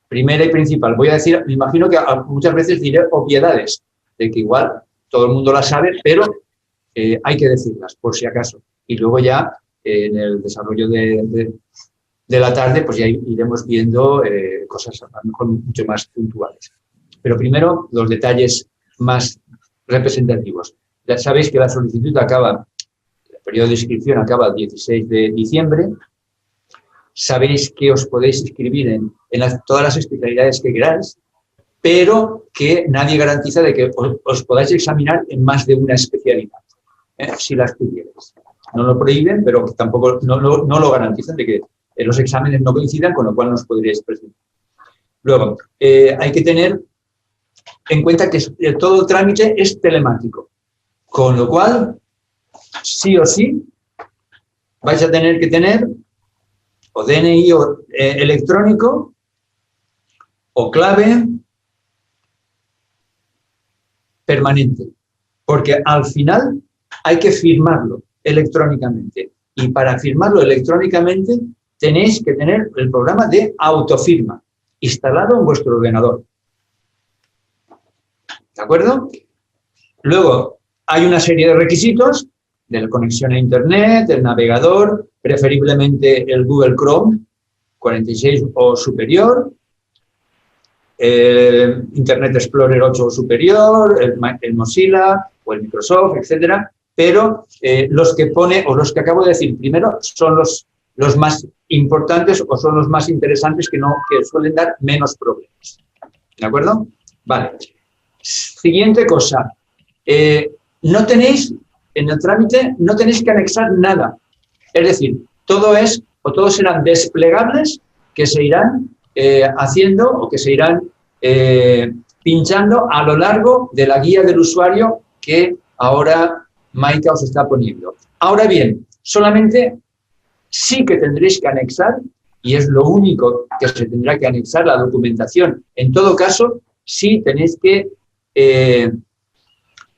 primera y principal. Voy a decir, me imagino que muchas veces diré obviedades, de que igual todo el mundo las sabe, pero hay que decirlas, por si acaso. Y luego ya, en el desarrollo de la tarde, pues ya iremos viendo cosas a lo mejor mucho más puntuales. Pero primero, los detalles más representativos. Ya sabéis que la solicitud acaba, el periodo de inscripción acaba el 16 de diciembre. Sabéis que os podéis inscribir en todas las especialidades que queráis, pero que nadie garantiza de que os podáis examinar en más de una especialidad, si las tuvierais. No lo prohíben, pero tampoco no lo garantizan de que los exámenes no coincidan, con lo cual nos podríais presentar. Luego, hay que tener en cuenta que todo el trámite es telemático, con lo cual, sí o sí, vais a tener que tener o DNI electrónico o clave permanente, porque al final hay que firmarlo electrónicamente. Y para firmarlo electrónicamente tenéis que tener el programa de autofirma instalado en vuestro ordenador. ¿De acuerdo? Luego, hay una serie de requisitos de la conexión a Internet, el navegador, preferiblemente el Google Chrome, 46 o superior, Internet Explorer 8 o superior, el Mozilla o el Microsoft, etcétera. Pero los que pone, o los que acabo de decir primero, son los más importantes o son los más interesantes que suelen dar menos problemas. ¿De acuerdo? Vale. Siguiente cosa. No tenéis, en el trámite, no tenéis que anexar nada. Es decir, todos serán desplegables que se irán haciendo o que se irán pinchando a lo largo de la guía del usuario que ahora Maika os está poniendo. Ahora bien, solamente sí que tendréis que anexar, y es lo único que se tendrá que anexar, la documentación. En todo caso, sí tenéis que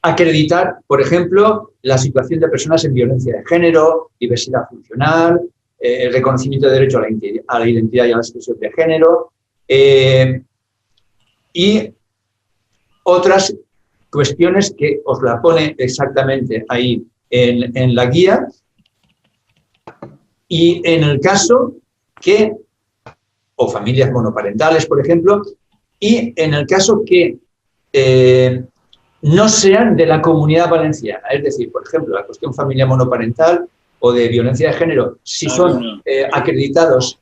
acreditar, por ejemplo, la situación de personas en violencia de género, diversidad funcional, el reconocimiento de derecho a la identidad y a la expresión de género, y otras cuestiones que os la pone exactamente ahí en la guía. Y en el caso que, o familias monoparentales, por ejemplo, y en el caso que no sean de la Comunidad Valenciana, es decir, por ejemplo, la cuestión familia monoparental o de violencia de género, si son acreditados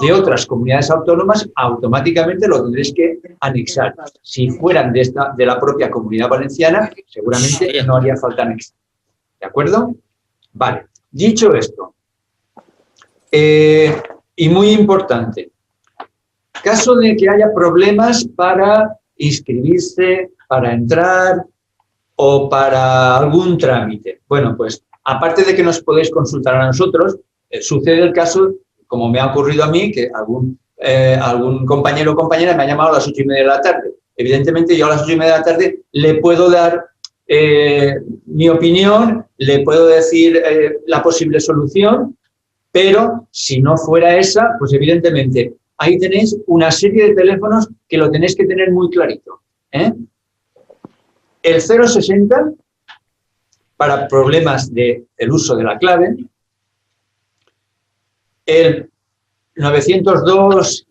de otras comunidades autónomas, automáticamente lo tendréis que anexar. Si fueran de la propia Comunidad Valenciana, seguramente no haría falta anexar. ¿De acuerdo? Vale. Dicho esto, y muy importante, caso de que haya problemas para inscribirse, para entrar o para algún trámite. Bueno, pues aparte de que nos podéis consultar a nosotros, sucede el caso, como me ha ocurrido a mí, que algún compañero o compañera me ha llamado a las 8:30 de la tarde. Evidentemente, yo a las 8:30 de la tarde le puedo dar mi opinión, le puedo decir la posible solución, pero si no fuera esa, pues evidentemente ahí tenéis una serie de teléfonos que lo tenéis que tener muy clarito. El 060 para problemas del uso de la clave, el 902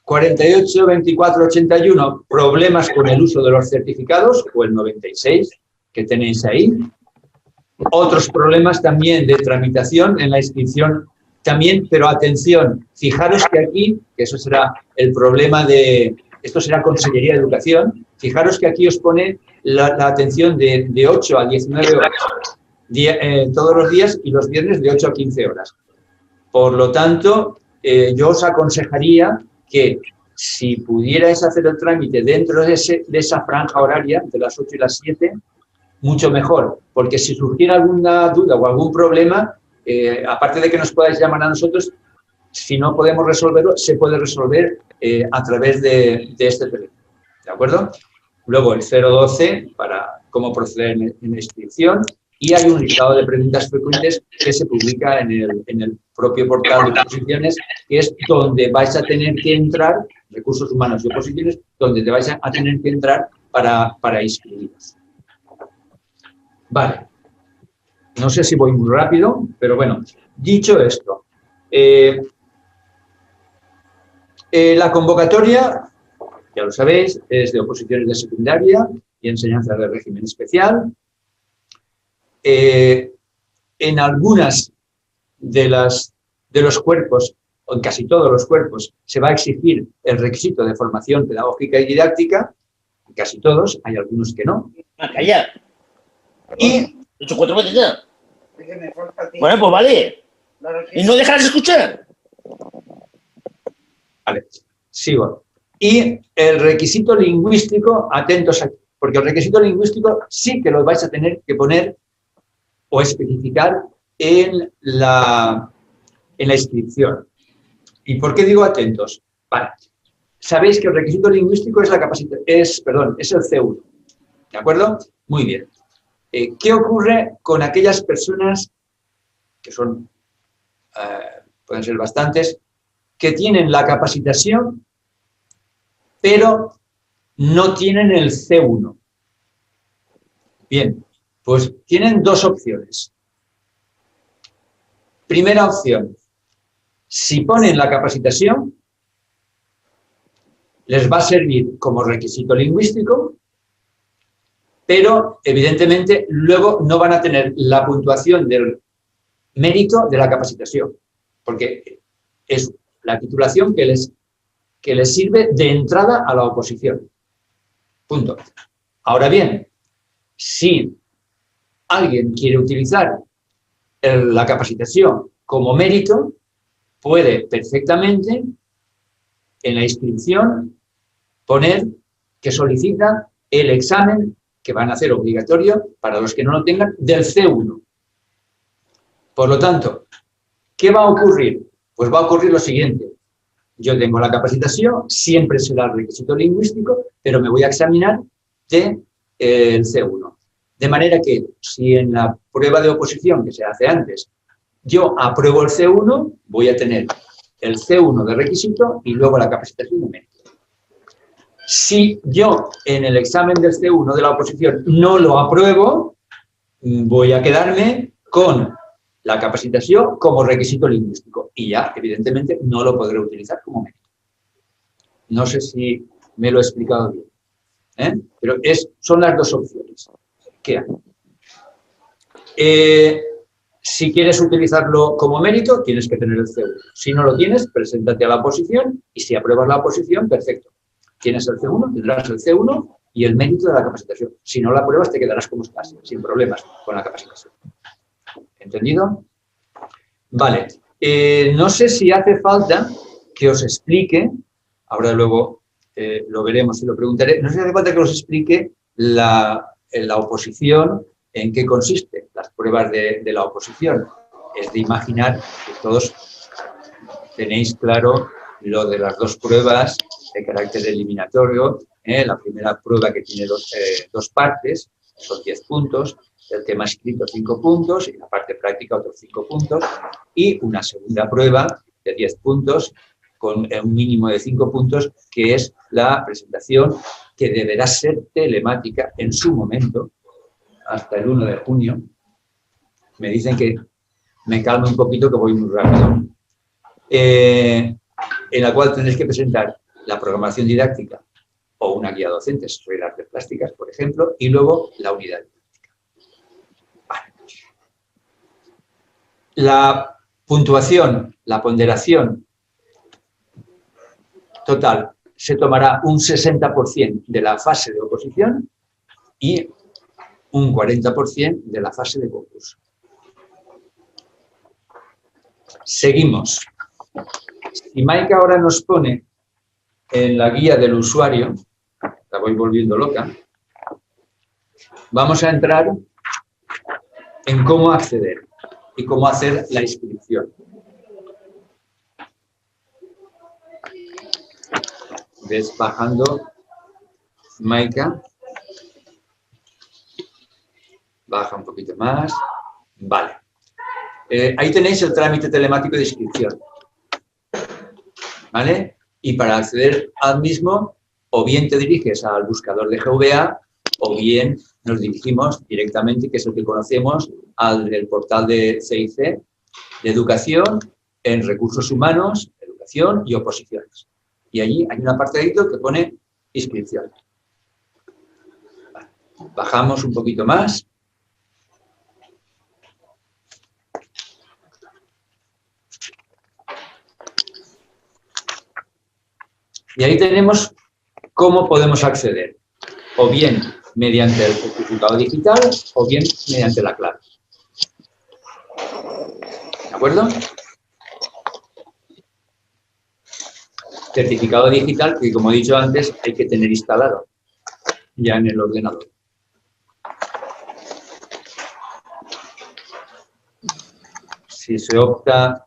48 24 81 problemas con el uso de los certificados, o el 96 que tenéis ahí. Otros problemas también de tramitación en la inscripción también, pero atención, fijaros que aquí, que eso será el problema esto será Consellería de Educación, fijaros que aquí os pone la atención de 8 a 19 horas todos los días y los viernes de 8 a 15 horas. Por lo tanto, yo os aconsejaría que si pudierais hacer el trámite dentro de esa franja horaria, de las 8 y las 7, mucho mejor, porque si surgiera alguna duda o algún problema, aparte de que nos podáis llamar a nosotros, si no podemos resolverlo, se puede resolver a través de este teléfono. ¿De acuerdo? Luego el 012 para cómo proceder en la inscripción y hay un listado de preguntas frecuentes que se publica en el propio portal de oposiciones, que es donde vais a tener que entrar, recursos humanos y oposiciones, donde te vais a tener que entrar para inscribiros. Vale. No sé si voy muy rápido, pero bueno, dicho esto, la convocatoria, ya lo sabéis, es de oposiciones de secundaria y enseñanza de régimen especial. En algunas de los cuerpos, o en casi todos los cuerpos, se va a exigir el requisito de formación pedagógica y didáctica, en casi todos, hay algunos que no. Calla. Y... He hecho 4 veces ya. Bueno, pues vale. ¿Y no dejas de escuchar? Vale, sigo. Y el requisito lingüístico, atentos aquí, porque el requisito lingüístico sí que lo vais a tener que poner o especificar en la inscripción. ¿Y por qué digo atentos? Vale. Sabéis que el requisito lingüístico es es el C1. ¿De acuerdo? Muy bien. ¿Qué ocurre con aquellas personas, que son, pueden ser bastantes, que tienen la capacitación, pero no tienen el C1? Bien, pues tienen dos opciones. Primera opción, si ponen la capacitación, les va a servir como requisito lingüístico, pero evidentemente luego no van a tener la puntuación del mérito de la capacitación, porque es la titulación que les sirve de entrada a la oposición. Punto. Ahora bien, si alguien quiere utilizar la capacitación como mérito, puede perfectamente en la inscripción poner que solicita el examen que van a hacer obligatorio para los que no lo tengan del C1. Por lo tanto, ¿qué va a ocurrir? Pues va a ocurrir lo siguiente. Yo tengo la capacitación, siempre será el requisito lingüístico, pero me voy a examinar del C1. De manera que si en la prueba de oposición que se hace antes yo apruebo el C1, voy a tener el C1 de requisito y luego la capacitación de mérito. Si yo en el examen del C1 de la oposición no lo apruebo, voy a quedarme con la capacitación como requisito lingüístico y ya, evidentemente, no lo podré utilizar como mérito. No sé si me lo he explicado bien, pero son las dos opciones que hay. Si quieres utilizarlo como mérito, tienes que tener el C1. Si no lo tienes, preséntate a la oposición y si apruebas la oposición, perfecto. Tienes el C1, tendrás el C1 y el mérito de la capacitación. Si no la apruebas, te quedarás como estás, sin problemas con la capacitación. ¿Entendido? Vale. No sé si hace falta que os explique, ahora luego lo veremos y lo preguntaré, no sé si hace falta que os explique la oposición, en qué consiste, las pruebas de la oposición. Es de imaginar que todos tenéis claro lo de las dos pruebas de carácter eliminatorio. La primera prueba que tiene dos partes, son 10 puntos, el tema escrito 5 puntos y la parte práctica otros 5 puntos, y una segunda prueba de 10 puntos con un mínimo de 5 puntos, que es la presentación que deberá ser telemática en su momento, hasta el 1 de junio. Me dicen que me calme un poquito, que voy muy rápido. En la cual tendréis que presentar la programación didáctica o una guía docente sobre artes plásticas, por ejemplo, y luego la unidad didáctica. Vale. La puntuación, la ponderación total se tomará un 60% de la fase de oposición y un 40% de la fase de concurso. Seguimos. Si Maika ahora nos pone en la guía del usuario, la voy volviendo loca, vamos a entrar en cómo acceder y cómo hacer la inscripción. Ves bajando, Maika. Baja un poquito más. Vale. Ahí tenéis el trámite telemático de inscripción. ¿Vale? Y para acceder al mismo, o bien te diriges al buscador de GVA, o bien nos dirigimos directamente, que es el que conocemos, al portal de CIC, de educación, en recursos humanos, educación y oposiciones. Y allí hay un apartadito que pone inscripción. Vale. Bajamos un poquito más. Y ahí tenemos cómo podemos acceder, o bien mediante el certificado digital, o bien mediante la clave. ¿De acuerdo? Certificado digital que, como he dicho antes, hay que tener instalado ya en el ordenador. Si se opta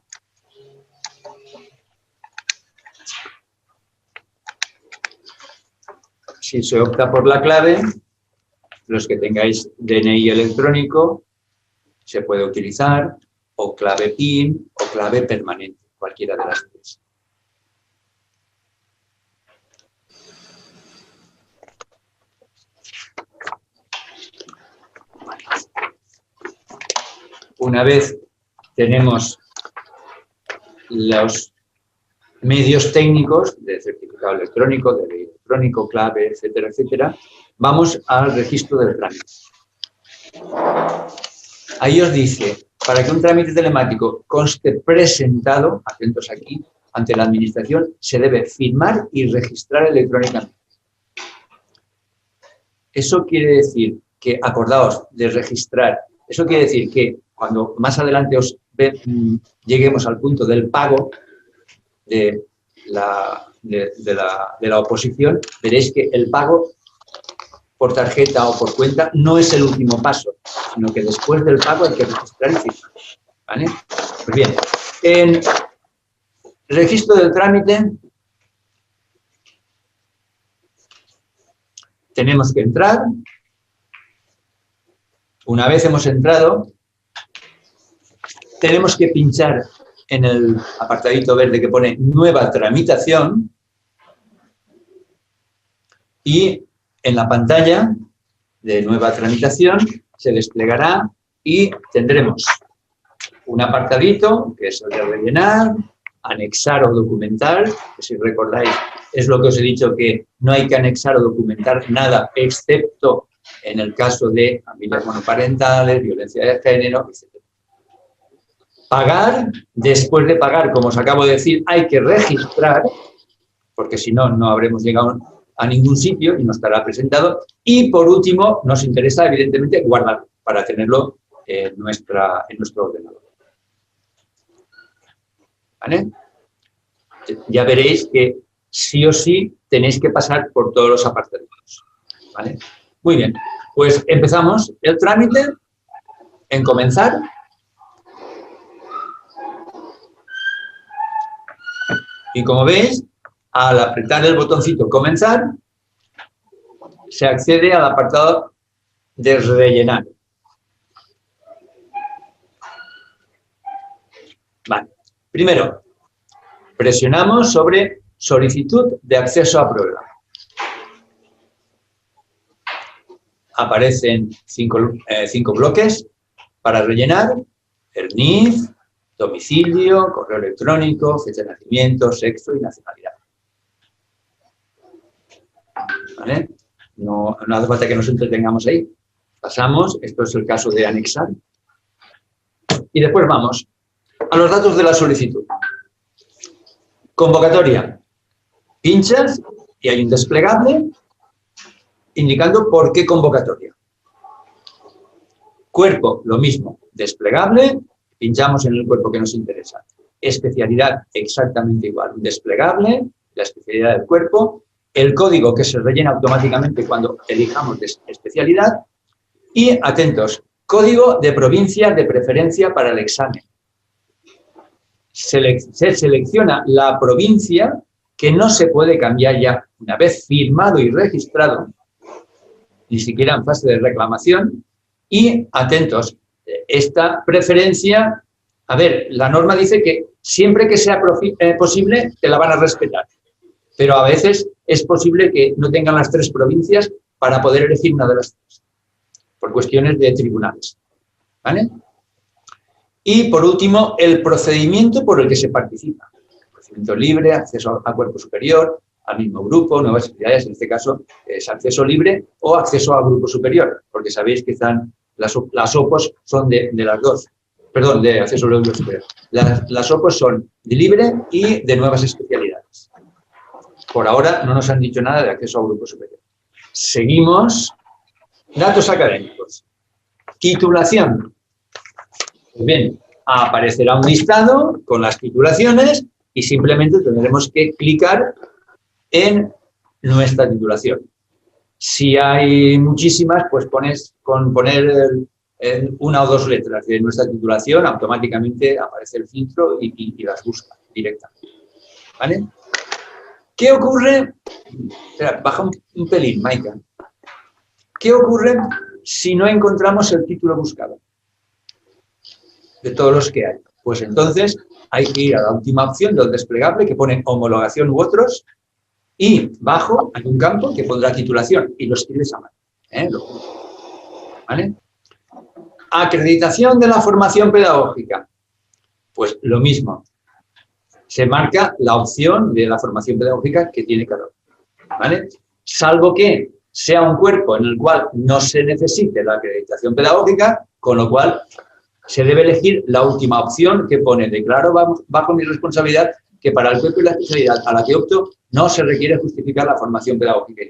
por la clave, los que tengáis DNI electrónico, se puede utilizar, o clave PIN o clave permanente, cualquiera de las tres. Una vez tenemos los medios técnicos de certificado electrónico, de ley electrónico, clave, etcétera, etcétera, vamos al registro del trámite. Ahí os dice, para que un trámite telemático conste presentado, atentos aquí, ante la administración, se debe firmar y registrar electrónicamente. Eso quiere decir que, acordaos de registrar, eso quiere decir que cuando más adelante lleguemos al punto del pago de la oposición, veréis que el pago por tarjeta o por cuenta no es el último paso, sino que después del pago hay que registrar y firmar. ¿Vale? Pues bien, en registro del trámite tenemos que entrar. Una vez hemos entrado, tenemos que pinchar en el apartadito verde que pone nueva tramitación y en la pantalla de nueva tramitación se desplegará y tendremos un apartadito que es el de rellenar, anexar o documentar, que si recordáis es lo que os he dicho, que no hay que anexar o documentar nada excepto en el caso de familias monoparentales, violencia de género, etc. Pagar, después de pagar, como os acabo de decir, hay que registrar, porque si no, no habremos llegado a ningún sitio y no estará presentado. Y por último, nos interesa, evidentemente, guardar para tenerlo en nuestro ordenador. ¿Vale? Ya veréis que sí o sí tenéis que pasar por todos los apartados. ¿Vale? Muy bien, pues empezamos el trámite en comenzar. Y como veis, al apretar el botoncito comenzar, se accede al apartado de rellenar. Vale. Primero, presionamos sobre solicitud de acceso a programa. Aparecen cinco bloques para rellenar: el NIF, domicilio, correo electrónico, fecha de nacimiento, sexo y nacionalidad. ¿Vale? No hace falta que nos entretengamos ahí. Pasamos, esto es el caso de anexar. Y después vamos a los datos de la solicitud. Convocatoria. Pinchas y hay un desplegable indicando por qué convocatoria. Cuerpo, lo mismo, desplegable, pinchamos en el cuerpo que nos interesa. Especialidad, exactamente igual, un desplegable, la especialidad del cuerpo, el código que se rellena automáticamente cuando elijamos de especialidad y, atentos, código de provincia de preferencia para el examen. Se selecciona la provincia que no se puede cambiar ya. Una vez firmado y registrado, ni siquiera en fase de reclamación, Y, atentos, esta preferencia, a ver, la norma dice que siempre que sea posible te la van a respetar, pero a veces es posible que no tengan las 3 provincias para poder elegir una de las 3, por cuestiones de tribunales, ¿vale? Y, por último, el procedimiento por el que se participa. Procedimiento libre, acceso a cuerpo superior, al mismo grupo, nuevas actividades, en este caso es acceso libre o acceso a grupo superior, porque sabéis que están las OPOS son de las 2, perdón, de acceso a grupo superior. Las OPOS son de libre y de nuevas especialidades. Por ahora no nos han dicho nada de acceso a grupo superior. Seguimos. Datos académicos. Titulación. Pues bien, aparecerá un listado con las titulaciones y simplemente tendremos que clicar en nuestra titulación. Si hay muchísimas, pues con poner una o 2 letras de nuestra titulación, automáticamente aparece el filtro y las busca directamente. ¿Vale? ¿Qué ocurre? Espera, baja un pelín, Maika. ¿Qué ocurre si no encontramos el título buscado? De todos los que hay. Pues entonces hay que ir a la última opción del desplegable que pone homologación u otros y bajo hay un campo que pondrá titulación y lo escribes a mano. ¿Vale? Acreditación de la formación pedagógica. Pues lo mismo. Se marca la opción de la formación pedagógica que tiene cada uno. ¿Vale? Salvo que sea un cuerpo en el cual no se necesite la acreditación pedagógica, con lo cual se debe elegir la última opción que pone declaro bajo mi responsabilidad que para el cuerpo y la especialidad a la que opto no se requiere justificar la formación pedagógica.